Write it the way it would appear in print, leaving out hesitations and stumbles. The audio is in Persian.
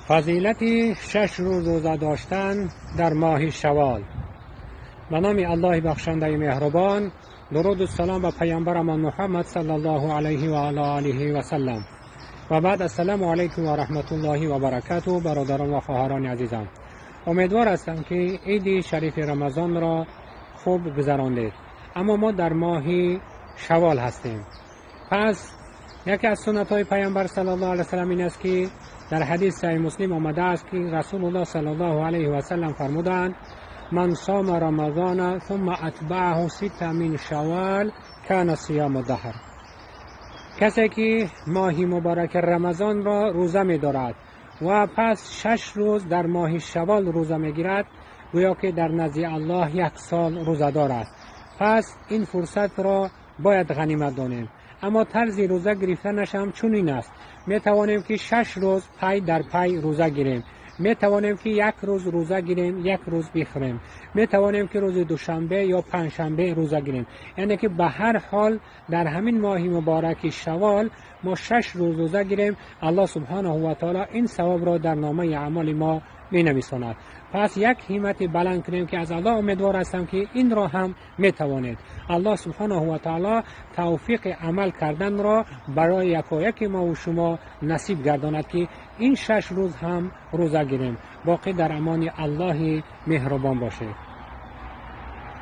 فضیلت 6 روز روزه داشتن در ماه شوال. به نام الله بخشنده مهربان، درود و سلام به پیامبرمان محمد صلی الله علیه و آله و سلم. و بعد السلام علیکم و رحمت الله و برکاته. برادران و خواهران عزیزم، امیدوار هستم که عید شریف رمضان را خوب گذراندید. اما ما در ماه شوال هستیم. پس یکی از سنت های پیامبر صلی الله علیه و سلم این است که در حدیث صحیح مسلم آمده است که رسول الله صلی الله علیه و سلم فرمودند: من صام رمضان ثم اتبعه 6 من شوال کان صیام الدهر. کسی که ماه مبارک رمضان را روزه می دارد و پس 6 روز در ماه شوال روزه می گیرد، گویا که در نزد الله 1 سال روزه دار است. پس این فرصت را باید غنیمت دانیم. اما طرز روزه گرفتنش هم چنین است. می توانیم که 6 روز پی در پی روزه گیریم. می توانیم که 1 روز روزه گیریم، 1 روز بخوریم. می توانیم که روز دوشنبه یا پنجشنبه روزه گیریم. یعنی که به هر حال در همین ماه مبارک شوال ما 6 روز روزه گیریم. الله سبحانه و تعالی این ثواب را در نامه اعمال ما می نویساند. پس یک همت بلند کنیم که از الله امیدوار هستم که این را هم می توانید. الله سبحانه و تعالی توفیق عمل کردن را برای یکایک ما و شما نصیب گرداند که این 6 روز هم روزه گیریم. باقی در امان الله مهربان باشه.